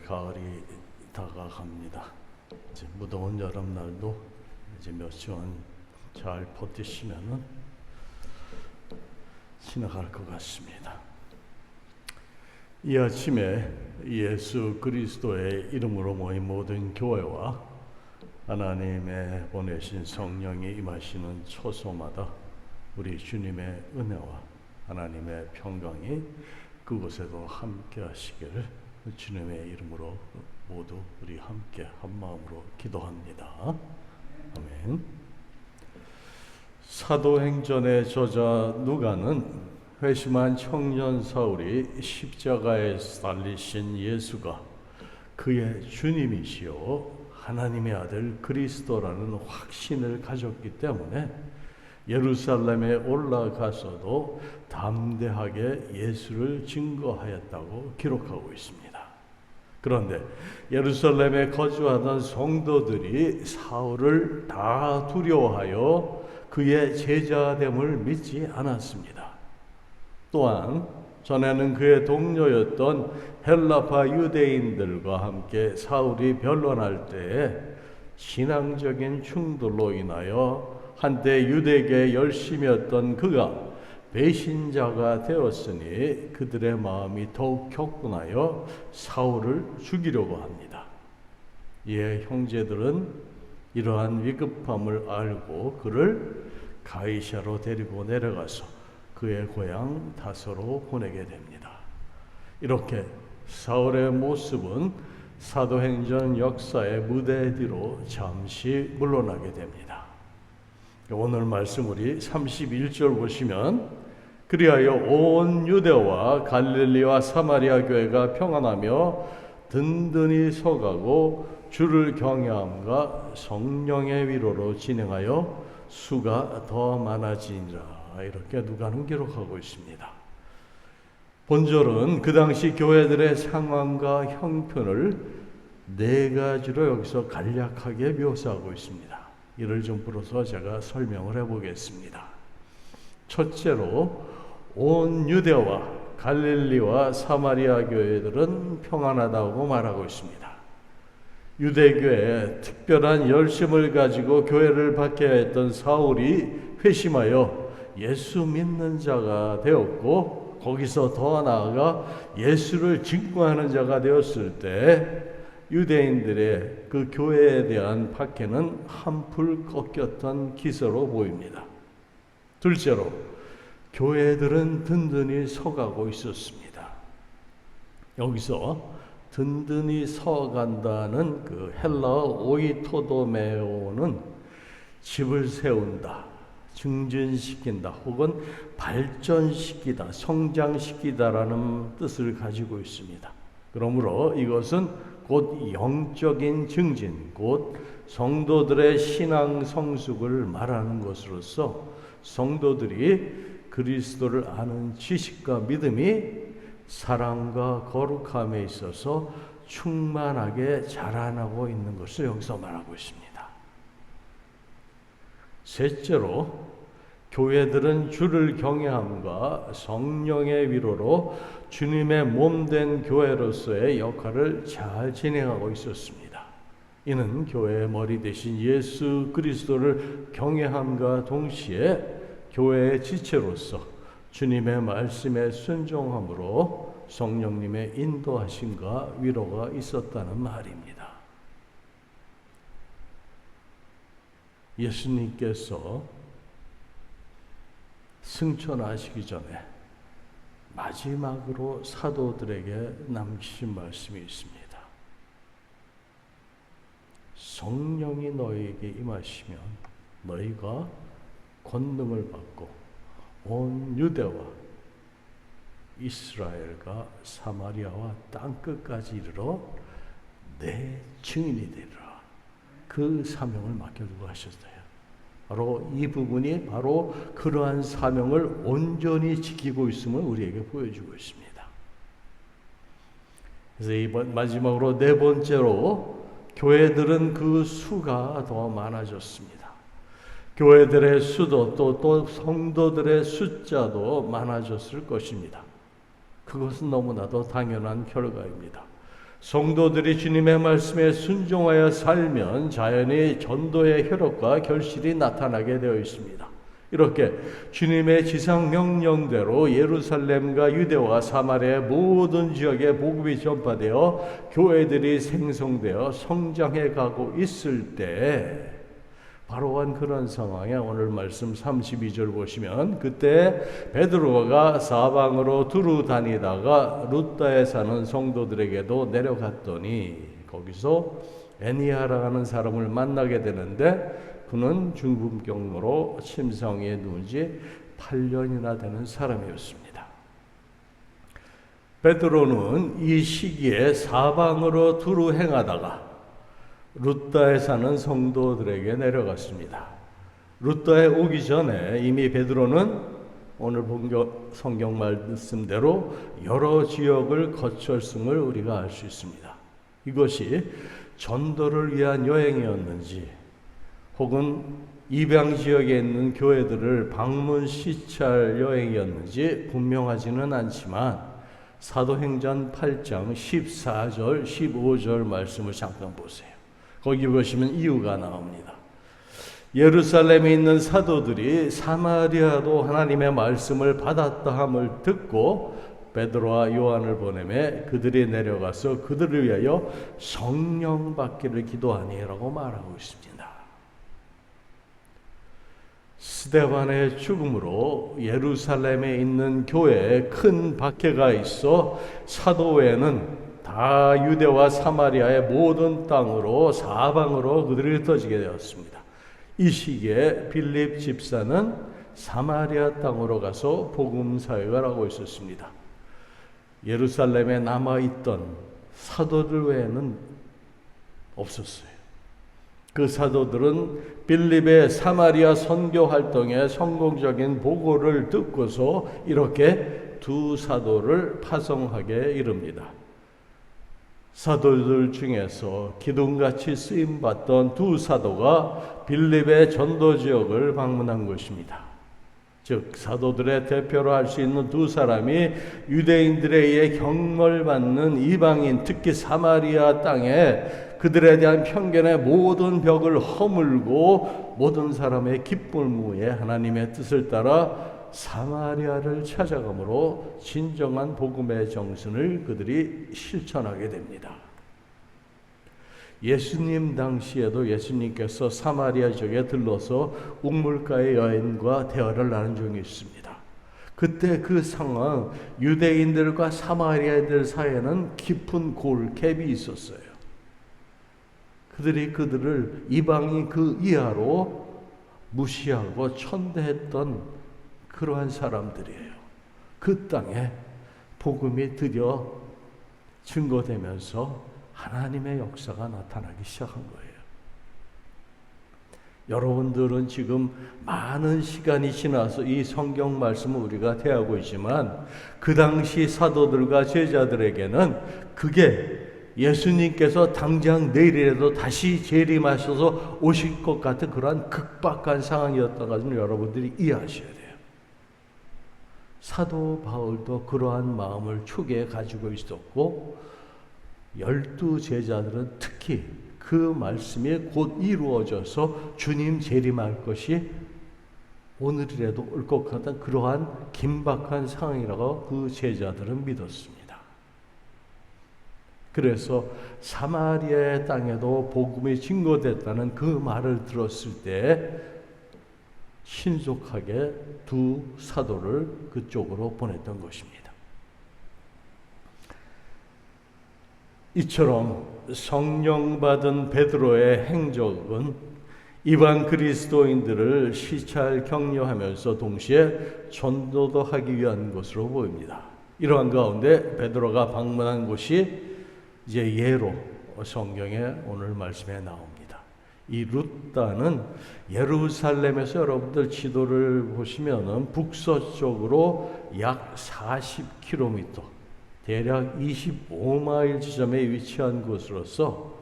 가을이 다가갑니다. 이제 무더운 여름날도 이제 몇 시간 잘 버티시면은 지나갈 것 같습니다. 이 아침에 예수 그리스도의 이름으로 모인 모든 교회와 하나님의 보내신 성령이 임하시는 초소마다 우리 주님의 은혜와 하나님의 평강이 그곳에도 함께 하시기를 주님의 이름으로 모두 우리 함께 한 마음으로 기도합니다. 아멘. 사도행전의 저자 누가는 회심한 청년 사울이 십자가에 달리신 예수가 그의 주님이시요 하나님의 아들 그리스도라는 확신을 가졌기 때문에 예루살렘에 올라가서도 담대하게 예수를 증거하였다고 기록하고 있습니다. 그런데 예루살렘에 거주하던 성도들이 사울을 다 두려워하여 그의 제자됨을 믿지 않았습니다. 또한 전에는 그의 동료였던 헬라파 유대인들과 함께 사울이 변론할 때에 신앙적인 충돌로 인하여 한때 유대계에 열심이었던 그가 배신자가 되었으니 그들의 마음이 더욱 격분하여 사울을 죽이려고 합니다. 이에 형제들은 이러한 위급함을 알고 그를 가이사로 데리고 내려가서 그의 고향 다소로 보내게 됩니다. 이렇게 사울의 모습은 사도행전 역사의 무대 뒤로 잠시 물러나게 됩니다. 오늘 말씀 우리 31절 보시면 그리하여 온 유대와 갈릴리와 사마리아 교회가 평안하며 든든히 서가고 주를 경외함과 성령의 위로로 진행하여 수가 더 많아지니라. 이렇게 누가는 기록하고 있습니다. 본절은 그 당시 교회들의 상황과 형편을 네 가지로 여기서 간략하게 묘사하고 있습니다. 이를 좀 풀어서 제가 설명을 해보겠습니다. 첫째로 온 유대와 갈릴리와 사마리아 교회들은 평안하다고 말하고 있습니다. 유대교회에 특별한 열심을 가지고 교회를 박해야 했던 사울이 회심하여 예수 믿는 자가 되었고 거기서 더 나아가 예수를 증거하는 자가 되었을 때 유대인들의 그 교회에 대한 박해는 한풀 꺾였던 기세로 보입니다. 둘째로 교회들은 든든히 서가고 있었습니다. 여기서 든든히 서간다는 그 헬라어 오이토도메오는 집을 세운다, 증진시킨다 혹은 발전시키다, 성장시키다라는 뜻을 가지고 있습니다. 그러므로 이것은 곧 영적인 증진, 곧 성도들의 신앙 성숙을 말하는 것으로서 성도들이 그리스도를 아는 지식과 믿음이 사랑과 거룩함에 있어서 충만하게 자라나고 있는 것을 여기서 말하고 있습니다. 셋째로 교회들은 주를 경외함과 성령의 위로로 주님의 몸된 교회로서의 역할을 잘 진행하고 있었습니다. 이는 교회의 머리 대신 예수 그리스도를 경외함과 동시에 교회의 지체로서 주님의 말씀에 순종함으로 성령님의 인도하심과 위로가 있었다는 말입니다. 예수님께서 승천하시기 전에 마지막으로 사도들에게 남기신 말씀이 있습니다. 성령이 너희에게 임하시면 너희가 권능을 받고 온 유대와 이스라엘과 사마리아와 땅끝까지 이르러 내 증인이 되리라. 그 사명을 맡겨두고 하셨어요. 바로 이 부분이 바로 그러한 사명을 온전히 지키고 있음을 우리에게 보여주고 있습니다. 그래서 이번 마지막으로 네 번째로 교회들은 그 수가 더 많아졌습니다. 교회들의 수도 또 성도들의 숫자도 많아졌을 것입니다. 그것은 너무나도 당연한 결과입니다. 성도들이 주님의 말씀에 순종하여 살면 자연히 전도의 효력과 결실이 나타나게 되어 있습니다. 이렇게 주님의 지상 명령대로 예루살렘과 유대와 사마리아의 모든 지역에 복음이 전파되어 교회들이 생성되어 성장해 가고 있을 때 바로 그런 상황에 오늘 말씀 32절 보시면 그때 베드로가 사방으로 두루 다니다가 룻다에 사는 성도들에게도 내려갔더니 거기서 애니아라는 사람을 만나게 되는데 그는 중풍병으로 침상에 누운 지 8년이나 되는 사람이었습니다. 베드로는 이 시기에 사방으로 두루 행하다가 룻다에 사는 성도들에게 내려갔습니다. 룻다에 오기 전에 이미 베드로는 오늘 본 성경 말씀대로 여러 지역을 거쳤음을 우리가 알 수 있습니다. 이것이 전도를 위한 여행이었는지 혹은 이방 지역에 있는 교회들을 방문 시찰 여행이었는지 분명하지는 않지만 사도행전 8장 14절 15절 말씀을 잠깐 보세요. 거기 보시면 이유가 나옵니다. 예루살렘에 있는 사도들이 사마리아도 하나님의 말씀을 받았다 함을 듣고 베드로와 요한을 보내매 그들이 내려가서 그들을 위하여 성령 받기를 기도하니라고 말하고 있습니다. 스데반의 죽음으로 예루살렘에 있는 교회에 큰 박해가 있어 사도 외에는 다 유대와 사마리아의 모든 땅으로 사방으로 그들이 흩어지게 되었습니다. 이 시기에 빌립 집사는 사마리아 땅으로 가서 복음 사역을 하고 있었습니다. 예루살렘에 남아있던 사도들 외에는 없었어요. 그 사도들은 빌립의 사마리아 선교 활동의 성공적인 보고를 듣고서 이렇게 두 사도를 파송하게 이릅니다. 사도들 중에서 기둥같이 쓰임받던 두 사도가 빌립의 전도 지역을 방문한 것입니다. 즉 사도들의 대표로 할 수 있는 두 사람이 유대인들에 의해 경멸받는 이방인 특히 사마리아 땅에 그들에 대한 편견의 모든 벽을 허물고 모든 사람의 기쁨을 위해 하나님의 뜻을 따라 사마리아를 찾아가므로 진정한 복음의 정신을 그들이 실천하게 됩니다. 예수님 당시에도 예수님께서 사마리아 지역에 들러서 우물가의 여인과 대화를 나눈 적이 있습니다. 그때 그 상황, 유대인들과 사마리아인들 사이에는 깊은 갭이 있었어요. 그들이 그들을 이방인 그 이하로 무시하고 천대했던 그러한 사람들이에요. 그 땅에 복음이 드디어 증거되면서 하나님의 역사가 나타나기 시작한 거예요. 여러분들은 지금 많은 시간이 지나서 이 성경 말씀을 우리가 대하고 있지만 그 당시 사도들과 제자들에게는 그게 예수님께서 당장 내일이라도 다시 재림하셔서 오실 것 같은 그러한 극박한 상황이었던 것을 여러분들이 이해하셔야 돼요. 사도 바울도 그러한 마음을 초기에 가지고 있었고 12 제자들은 특히 그 말씀이 곧 이루어져서 주님 재림할 것이 오늘이라도 올 것 같은 그러한 긴박한 상황이라고 그 제자들은 믿었습니다. 그래서 사마리아의 땅에도 복음이 증거됐다는 그 말을 들었을 때 신속하게 두 사도를 그쪽으로 보냈던 것입니다. 이처럼 성령 받은 베드로의 행적은 이방 그리스도인들을 시찰 격려하면서 동시에 전도도 하기 위한 것으로 보입니다. 이러한 가운데 베드로가 방문한 곳이 이제 예로 성경에 오늘 말씀에 나옵니다. 이 룻다는 예루살렘에서 여러분들 지도를 보시면은 북서쪽으로 약 40km, 대략 25마일 지점에 위치한 곳으로서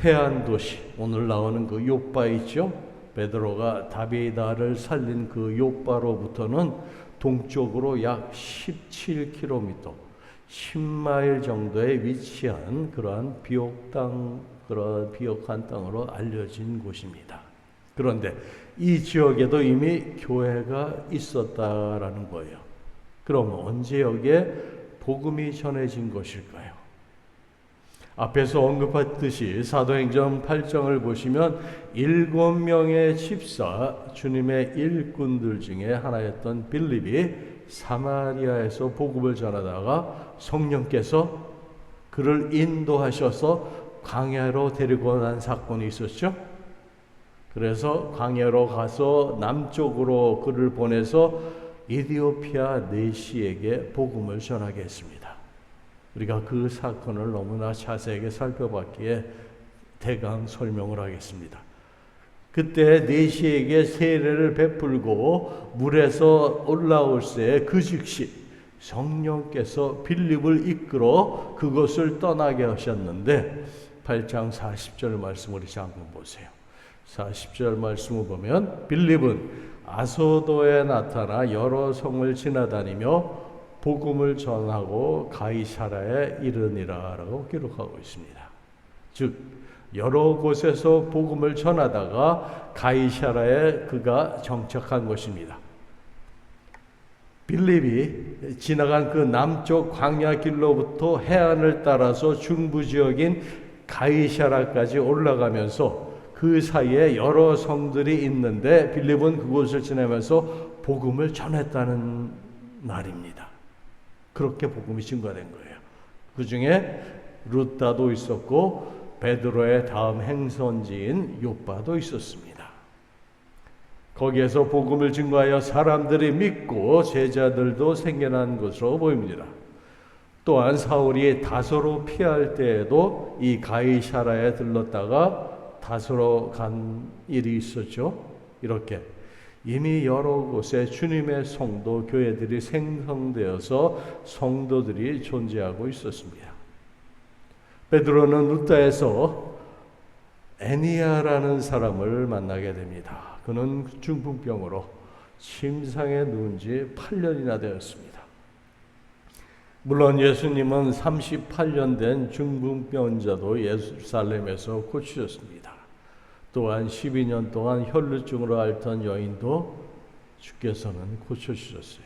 해안 도시, 오늘 나오는 그 요빠 있죠? 베드로가 다비다를 살린 그 요빠로부터는 동쪽으로 약 17km, 10마일 정도에 위치한 그러한 그런 비옥한 땅으로 알려진 곳입니다. 그런데 이 지역에도 이미 교회가 있었다라는 거예요. 그럼 언제 여기에 복음이 전해진 것일까요? 앞에서 언급했듯이 사도행전 8장을 보시면 7명의 집사, 주님의 일꾼들 중에 하나였던 빌립이 사마리아에서 복음을 전하다가 성령께서 그를 인도하셔서 광야로 데리고 난 사건이 있었죠. 그래서 광야로 가서 남쪽으로 그를 보내서 이디오피아 내시에게 복음을 전하게 했습니다. 우리가 그 사건을 너무나 자세하게 살펴봤기에 대강 설명을 하겠습니다. 그때 내시에게 세례를 베풀고 물에서 올라올 때 그 즉시 성령께서 빌립을 이끌어 그것을 떠나게 하셨는데 8장 40절 말씀을 잠깐 보세요. 40절 말씀을 보면 빌립은 아소도에 나타나 여러 성을 지나다니며 복음을 전하고 가이사라에 이르니라 라고 기록하고 있습니다. 즉 여러 곳에서 복음을 전하다가 가이사라에 그가 정착한 것입니다. 빌립이 지나간 그 남쪽 광야 길로부터 해안을 따라서 중부 지역인 가이사라까지 올라가면서 그 사이에 여러 성들이 있는데 빌립은 그곳을 지나면서 복음을 전했다는 말입니다. 그렇게 복음이 증거된 거예요. 그 중에 루다도 있었고 베드로의 다음 행선지인 요빠도 있었습니다. 거기에서 복음을 증거하여 사람들이 믿고 제자들도 생겨난 것으로 보입니다. 또한 사울이 다소로 피할 때에도 이 가이사라에 들렀다가 다소로 간 일이 있었죠. 이렇게 이미 여러 곳에 주님의 성도 교회들이 생성되어서 성도들이 존재하고 있었습니다. 베드로는 루다에서 애니아라는 사람을 만나게 됩니다. 그는 중풍병으로 침상에 누운 지 8년이나 되었습니다. 물론 예수님은 38년 된 중풍병자도 예루살렘에서 고치셨습니다. 또한 12년 동안 혈루증으로 앓던 여인도 주께서는 고쳐주셨어요.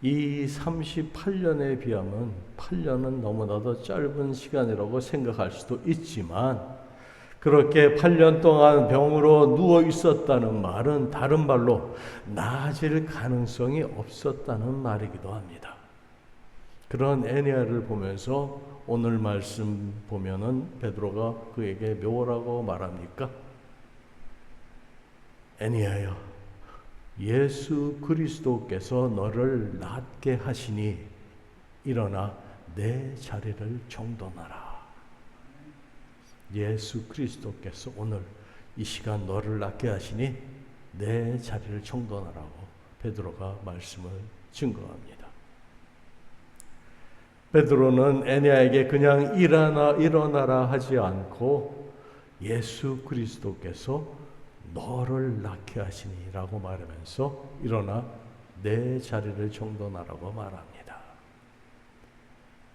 이 38년에 비하면 8년은 너무나도 짧은 시간이라고 생각할 수도 있지만 그렇게 8년 동안 병으로 누워 있었다는 말은 다른 말로 나아질 가능성이 없었다는 말이기도 합니다. 그런 애니아를 보면서 오늘 말씀 보면은 베드로가 그에게 뭐라고 말합니까? 애니아여, 예수 그리스도께서 너를 낫게 하시니 일어나 내 자리를 정돈하라. 예수 그리스도께서 오늘 이 시간 너를 낫게 하시니 내 자리를 정돈하라고 베드로가 말씀을 증거합니다. 베드로는 애니아에게 그냥 일어나라 하지 않고 예수 그리스도께서 너를 낫게 하시니라고 말하면서 일어나 내 자리를 정돈하라고 말합니다.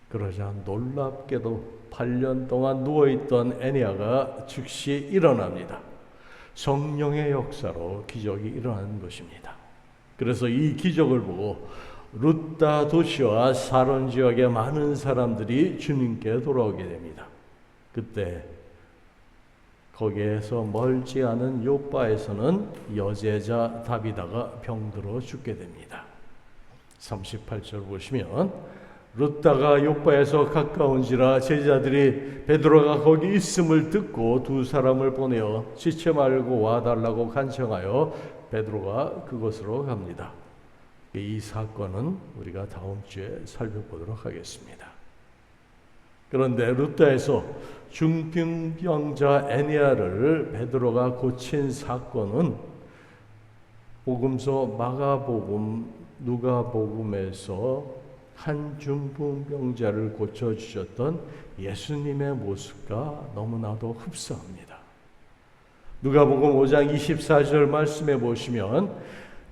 그러자 놀랍게도 8년 동안 누워있던 애니아가 즉시 일어납니다. 성령의 역사로 기적이 일어나는 것입니다. 그래서 이 기적을 보고 루다 도시와 사론 지역의 많은 사람들이 주님께 돌아오게 됩니다. 그때 거기에서 멀지 않은 요바에서는 여제자 다비다가 병들어 죽게 됩니다. 38절 보시면 루다가 요바에서 가까운지라 제자들이 베드로가 거기 있음을 듣고 두 사람을 보내어 지체 말고 와달라고 간청하여 베드로가 그곳으로 갑니다. 이 사건은 우리가 다음 주에 살펴보도록 하겠습니다. 그런데 루다에서 중풍병자 애니아를 베드로가 고친 사건은 복음서 마가복음, 누가복음에서 한 중풍병자를 고쳐주셨던 예수님의 모습과 너무나도 흡사합니다. 누가복음 5장 24절 말씀해 보시면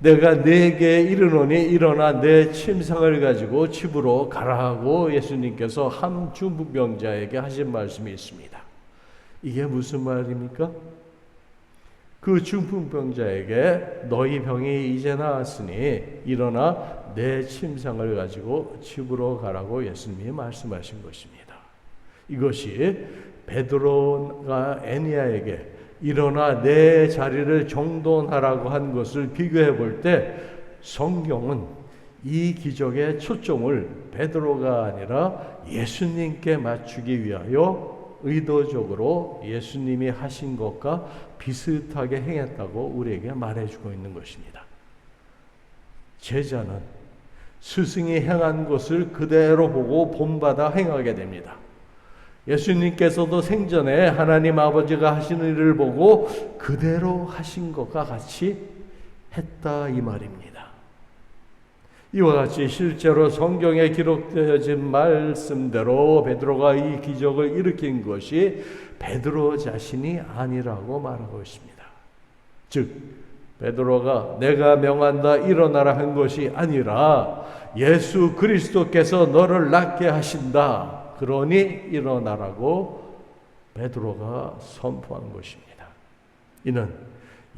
내가 네게 이르노니 일어나 내 침상을 가지고 집으로 가라 하고 예수님께서 한 중풍병자에게 하신 말씀이 있습니다. 이게 무슨 말입니까? 그 중풍병자에게 너희 병이 이제 나았으니 일어나 내 침상을 가지고 집으로 가라고 예수님이 말씀하신 것입니다. 이것이 베드로가 에니야에게 일어나 내 자리를 정돈하라고 한 것을 비교해 볼 때 성경은 이 기적의 초점을 베드로가 아니라 예수님께 맞추기 위하여 의도적으로 예수님이 하신 것과 비슷하게 행했다고 우리에게 말해주고 있는 것입니다. 제자는 스승이 행한 것을 그대로 보고 본받아 행하게 됩니다. 예수님께서도 생전에 하나님 아버지가 하시는 일을 보고 그대로 하신 것과 같이 했다 이 말입니다. 이와 같이 실제로 성경에 기록되어진 말씀대로 베드로가 이 기적을 일으킨 것이 베드로 자신이 아니라고 말하고 있습니다. 즉 베드로가 내가 명한다 일어나라 한 것이 아니라 예수 그리스도께서 너를 낫게 하신다. 그러니 일어나라고 베드로가 선포한 것입니다. 이는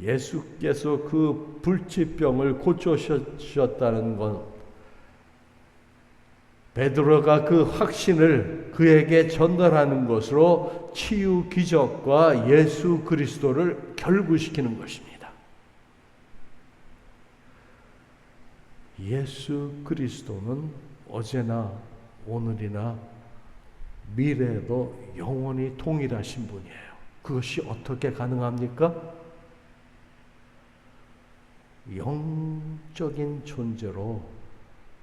예수께서 그 불치병을 고쳐주셨다는 것, 베드로가 그 확신을 그에게 전달하는 것으로 치유 기적과 예수 그리스도를 결부시키는 것입니다. 예수 그리스도는 어제나 오늘이나 미래에도 영원히 동일하신 분이에요. 그것이 어떻게 가능합니까? 영적인 존재로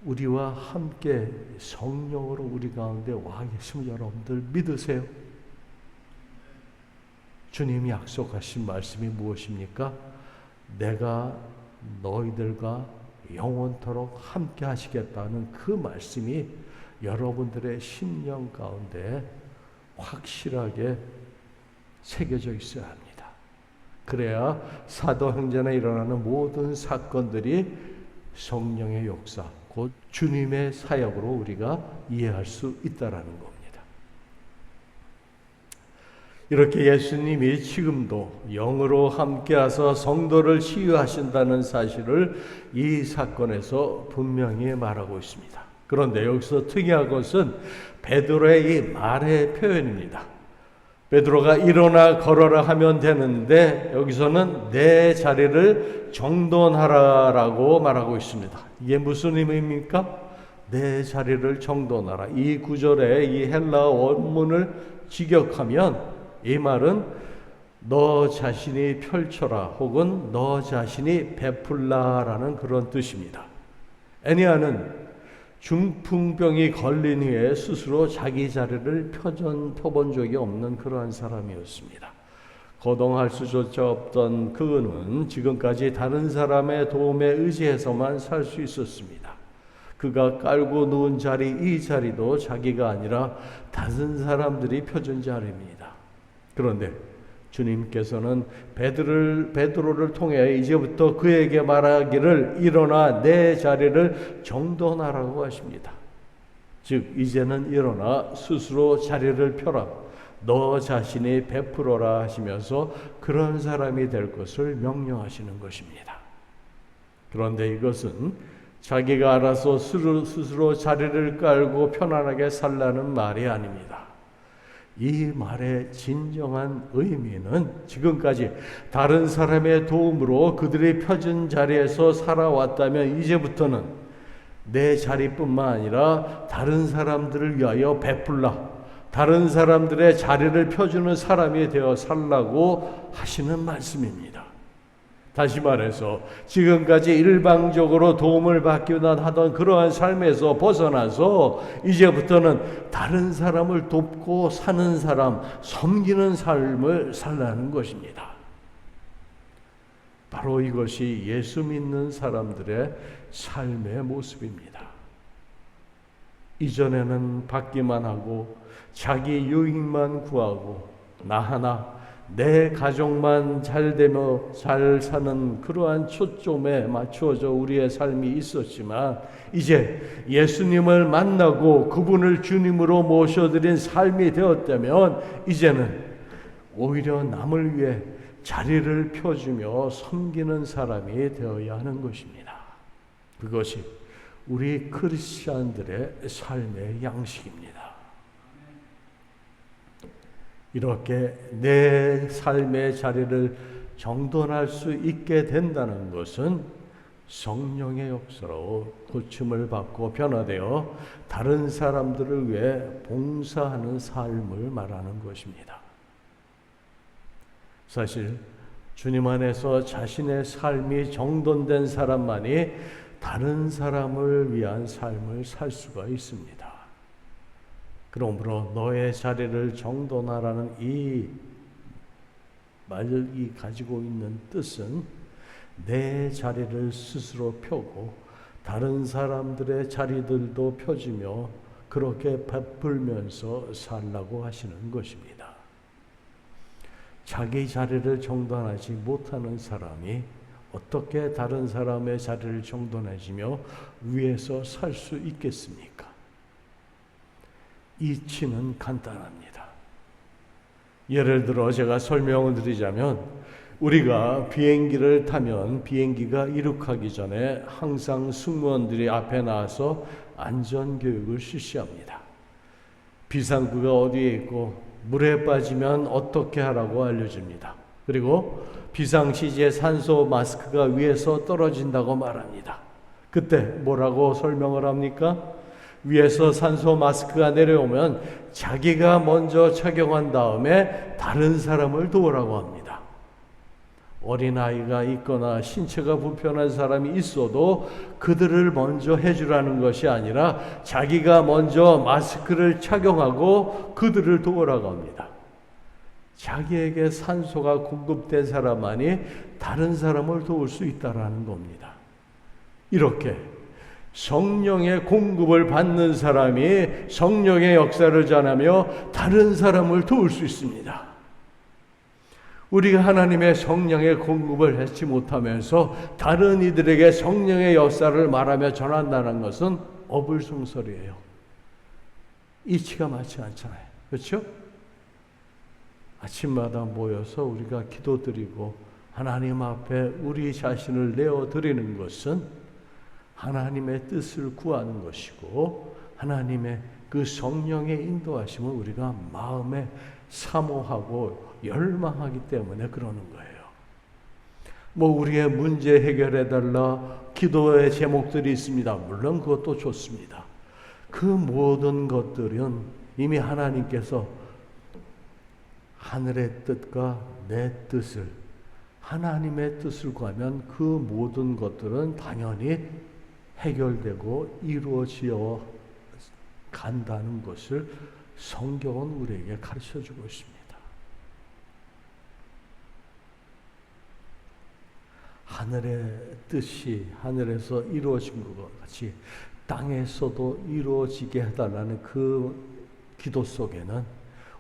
우리와 함께 성령으로 우리 가운데 와 계시면 여러분들 믿으세요? 주님이 약속하신 말씀이 무엇입니까? 내가 너희들과 영원토록 함께 하시겠다는 그 말씀이 여러분들의 심령 가운데 확실하게 새겨져 있어야 합니다. 그래야 사도행전에 일어나는 모든 사건들이 성령의 역사, 곧 주님의 사역으로 우리가 이해할 수 있다라는 겁니다. 이렇게 예수님이 지금도 영으로 함께하사 성도를 치유하신다는 사실을 이 사건에서 분명히 말하고 있습니다. 그런데 여기서 특이한 것은 베드로의 이 말의 표현입니다. 베드로가 일어나 걸어라 하면 되는데 여기서는 내 자리를 정돈하라라고 말하고 있습니다. 이게 무슨 의미입니까? 내 자리를 정돈하라. 이 구절의 이 헬라어 원문을 직역하면 이 말은 너 자신이 펼쳐라 혹은 너 자신이 베풀라라는 그런 뜻입니다. 애니아는 중풍병이 걸린 후에 스스로 자기 자리를 펴본 적이 없는 그러한 사람이었습니다. 거동할 수조차 없던 그는 지금까지 다른 사람의 도움에 의지해서만 살 수 있었습니다. 그가 깔고 누운 자리, 이 자리도 자기가 아니라 다른 사람들이 펴준 자리입니다. 그런데 주님께서는 베드로를 통해 이제부터 그에게 말하기를 일어나 내 자리를 정돈하라고 하십니다. 즉 이제는 일어나 스스로 자리를 펴라. 너 자신이 베풀어라 하시면서 그런 사람이 될 것을 명령하시는 것입니다. 그런데 이것은 자기가 알아서 스스로 자리를 깔고 편안하게 살라는 말이 아닙니다. 이 말의 진정한 의미는 지금까지 다른 사람의 도움으로 그들이 펴진 자리에서 살아왔다면 이제부터는 내 자리뿐만 아니라 다른 사람들을 위하여 베풀라, 다른 사람들의 자리를 펴주는 사람이 되어 살라고 하시는 말씀입니다. 다시 말해서 지금까지 일방적으로 도움을 받기만 하던 그러한 삶에서 벗어나서 이제부터는 다른 사람을 돕고 사는 사람, 섬기는 삶을 살라는 것입니다. 바로 이것이 예수 믿는 사람들의 삶의 모습입니다. 이전에는 받기만 하고 자기 유익만 구하고 나 하나 내 가족만 잘 되며 잘 사는 그러한 초점에 맞추어져 우리의 삶이 있었지만 이제 예수님을 만나고 그분을 주님으로 모셔드린 삶이 되었다면 이제는 오히려 남을 위해 자리를 펴주며 섬기는 사람이 되어야 하는 것입니다. 그것이 우리 크리스찬들의 삶의 양식입니다. 이렇게 내 삶의 자리를 정돈할 수 있게 된다는 것은 성령의 역사로 고침을 받고 변화되어 다른 사람들을 위해 봉사하는 삶을 말하는 것입니다. 사실 주님 안에서 자신의 삶이 정돈된 사람만이 다른 사람을 위한 삶을 살 수가 있습니다. 그러므로 너의 자리를 정돈하라는 이 말이 가지고 있는 뜻은 내 자리를 스스로 펴고 다른 사람들의 자리들도 펴주며 그렇게 베풀면서 살라고 하시는 것입니다. 자기 자리를 정돈하지 못하는 사람이 어떻게 다른 사람의 자리를 정돈해주며 위에서 살 수 있겠습니까? 이치는 간단합니다. 예를 들어 제가 설명을 드리자면 우리가 비행기를 타면 비행기가 이륙하기 전에 항상 승무원들이 앞에 나와서 안전교육을 실시합니다. 비상구가 어디에 있고 물에 빠지면 어떻게 하라고 알려줍니다. 그리고 비상시제 산소 마스크가 위에서 떨어진다고 말합니다. 그때 뭐라고 설명을 합니까? 위에서 산소 마스크가 내려오면 자기가 먼저 착용한 다음에 다른 사람을 도우라고 합니다. 어린아이가 있거나 신체가 불편한 사람이 있어도 그들을 먼저 해주라는 것이 아니라 자기가 먼저 마스크를 착용하고 그들을 도우라고 합니다. 자기에게 산소가 공급된 사람만이 다른 사람을 도울 수 있다는 겁니다. 이렇게 성령의 공급을 받는 사람이 성령의 역사를 전하며 다른 사람을 도울 수 있습니다. 우리가 하나님의 성령의 공급을 받지 못하면서 다른 이들에게 성령의 역사를 말하며 전한다는 것은 어불성설이에요. 이치가 맞지 않잖아요. 그렇죠? 아침마다 모여서 우리가 기도드리고 하나님 앞에 우리 자신을 내어드리는 것은 하나님의 뜻을 구하는 것이고 하나님의 그 성령의 인도하심을 우리가 마음에 사모하고 열망하기 때문에 그러는 거예요. 뭐 우리의 문제 해결해달라 기도의 제목들이 있습니다. 물론 그것도 좋습니다. 그 모든 것들은 이미 하나님께서 하늘의 뜻과 내 뜻을 하나님의 뜻을 구하면 그 모든 것들은 당연히 해결되고 이루어지어 간다는 것을 성경은 우리에게 가르쳐주고 있습니다. 하늘의 뜻이 하늘에서 이루어진 것 같이 땅에서도 이루어지게 해달라는 그 기도 속에는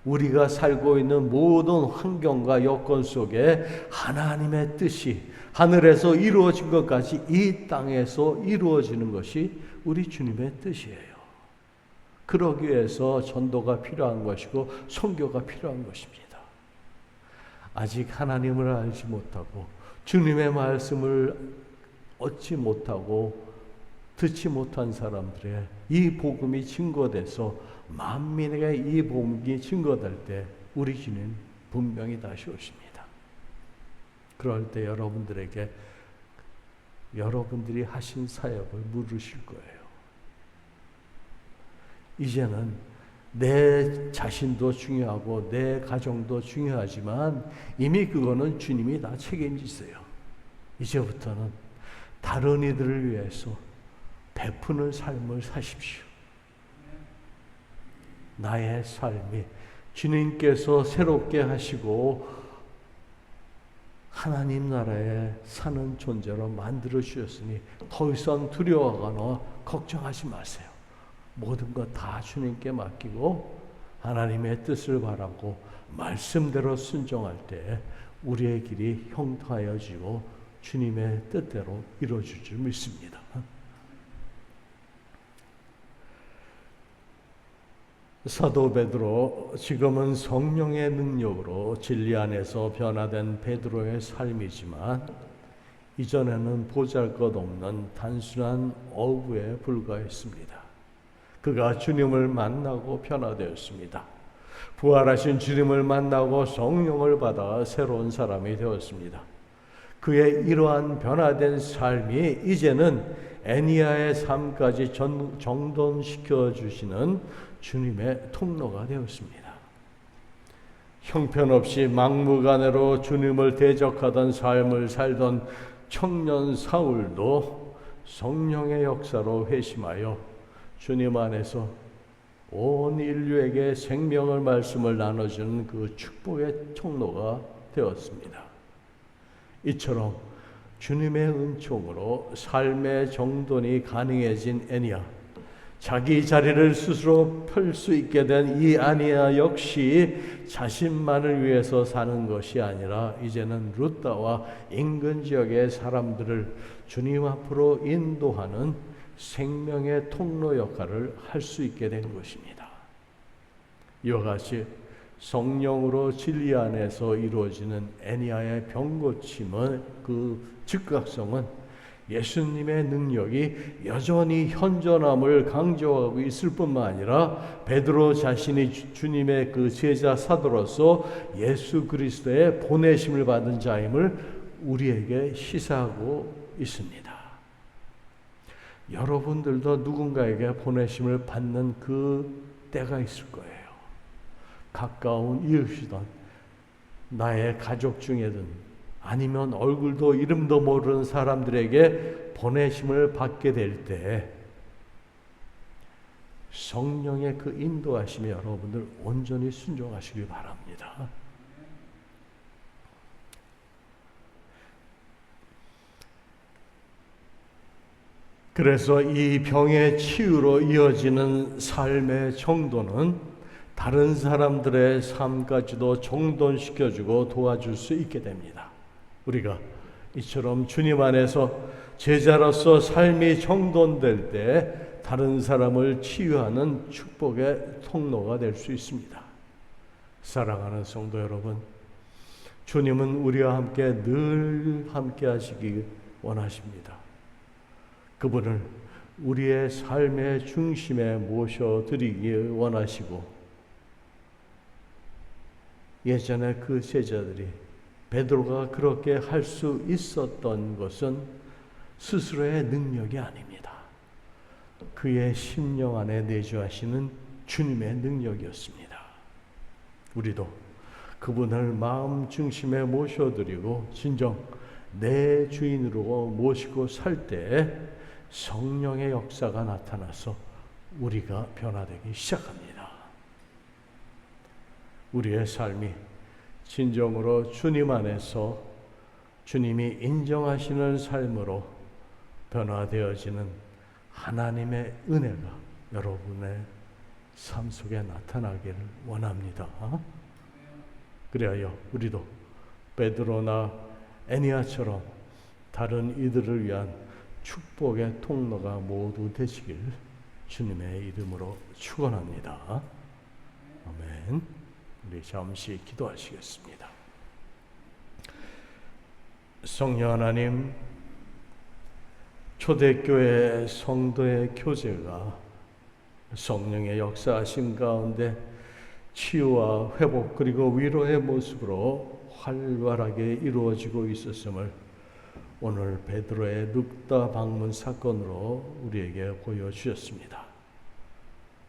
우리가 살고 있는 모든 환경과 여건 속에 하나님의 뜻이 하늘에서 이루어진 것까지 이 땅에서 이루어지는 것이 우리 주님의 뜻이에요. 그러기 위해서 전도가 필요한 것이고 선교가 필요한 것입니다. 아직 하나님을 알지 못하고 주님의 말씀을 얻지 못하고 듣지 못한 사람들의 이 복음이 증거돼서 만민에게 이 복음이 증거될 때 우리 주님 분명히 다시 오십니다. 그럴 때 여러분들에게 여러분들이 하신 사역을 물으실 거예요. 이제는 내 자신도 중요하고 내 가정도 중요하지만 이미 그거는 주님이 다 책임지세요. 이제부터는 다른 이들을 위해서 베푸는 삶을 사십시오. 나의 삶이 주님께서 새롭게 하시고 하나님 나라에 사는 존재로 만들어 주셨으니 더 이상 두려워하거나 걱정하지 마세요. 모든 것 다 주님께 맡기고 하나님의 뜻을 바라고 말씀대로 순종할 때 우리의 길이 형통하여지고 주님의 뜻대로 이루어질 줄 믿습니다. 사도 베드로, 지금은 성령의 능력으로 진리 안에서 변화된 베드로의 삶이지만 이전에는 보잘것없는 단순한 어부에 불과했습니다. 그가 주님을 만나고 변화되었습니다. 부활하신 주님을 만나고 성령을 받아 새로운 사람이 되었습니다. 그의 이러한 변화된 삶이 이제는 애니야의 삶까지 정돈시켜 주시는 주님의 통로가 되었습니다. 형편없이 막무가내로 주님을 대적하던 삶을 살던 청년 사울도 성령의 역사로 회심하여 주님 안에서 온 인류에게 생명의 말씀을 나눠주는 그 축복의 통로가 되었습니다. 이처럼 주님의 은총으로 삶의 정돈이 가능해진 애니야, 자기 자리를 스스로 펼 수 있게 된 이 애니야 역시 자신만을 위해서 사는 것이 아니라 이제는 루다와 인근 지역의 사람들을 주님 앞으로 인도하는 생명의 통로 역할을 할 수 있게 된 것입니다. 이와 같이 성령으로 진리 안에서 이루어지는 애니야의 병고침의 그 즉각성은 예수님의 능력이 여전히 현존함을 강조하고 있을 뿐만 아니라 베드로 자신이 주님의 그 제자 사도로서 예수 그리스도의 보내심을 받은 자임을 우리에게 시사하고 있습니다. 여러분들도 누군가에게 보내심을 받는 그 때가 있을 거예요. 가까운 이웃이든 나의 가족 중에든 아니면 얼굴도 이름도 모르는 사람들에게 보내심을 받게 될 때 성령의 그 인도하심에 여러분들 온전히 순종하시기 바랍니다. 그래서 이 병의 치유로 이어지는 삶의 정도는 다른 사람들의 삶까지도 정돈시켜주고 도와줄 수 있게 됩니다. 우리가 이처럼 주님 안에서 제자로서 삶이 정돈될 때 다른 사람을 치유하는 축복의 통로가 될 수 있습니다. 사랑하는 성도 여러분, 주님은 우리와 함께 늘 함께 하시기 원하십니다. 그분을 우리의 삶의 중심에 모셔드리기 원하시고, 예전에 그 제자들이 베드로가 그렇게 할 수 있었던 것은 스스로의 능력이 아닙니다. 그의 심령 안에 내주하시는 주님의 능력이었습니다. 우리도 그분을 마음 중심에 모셔드리고 진정 내 주인으로 모시고 살 때 성령의 역사가 나타나서 우리가 변화되기 시작합니다. 우리의 삶이 진정으로 주님 안에서 주님이 인정하시는 삶으로 변화되어지는 하나님의 은혜가 여러분의 삶 속에 나타나기를 원합니다. 그래야 우리도 베드로나 애니야처럼 다른 이들을 위한 축복의 통로가 모두 되시길 주님의 이름으로 축원합니다. 아멘. 우리 잠시 기도하시겠습니다. 성령 하나님, 초대교회 성도의 교제가 성령의 역사하심 가운데 치유와 회복 그리고 위로의 모습으로 활발하게 이루어지고 있었음을 오늘 베드로의 눕다 방문 사건으로 우리에게 보여주셨습니다.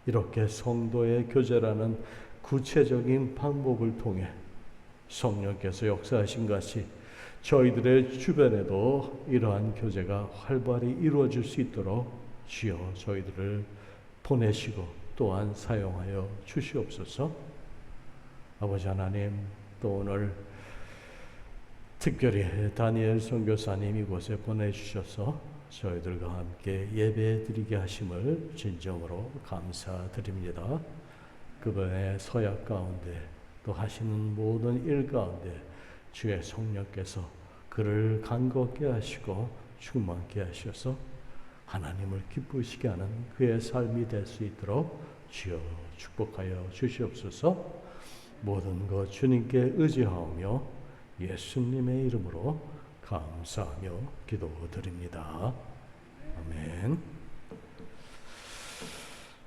이렇게 성도의 교제라는 구체적인 방법을 통해 성령께서 역사하신 같이 저희들의 주변에도 이러한 교제가 활발히 이루어질 수 있도록 주여 저희들을 보내시고 또한 사용하여 주시옵소서. 아버지 하나님, 또 오늘 특별히 다니엘 선교사님 이곳에 보내주셔서 저희들과 함께 예배드리게 하심을 진정으로 감사드립니다. 그분의 서약 가운데 또 하시는 모든 일 가운데 주의 성령께서 그를 간겁게 하시고 충만케 하셔서 하나님을 기쁘시게 하는 그의 삶이 될 수 있도록 주여 축복하여 주시옵소서. 모든 것 주님께 의지하오며 예수님의 이름으로 감사하며 기도드립니다. 아멘.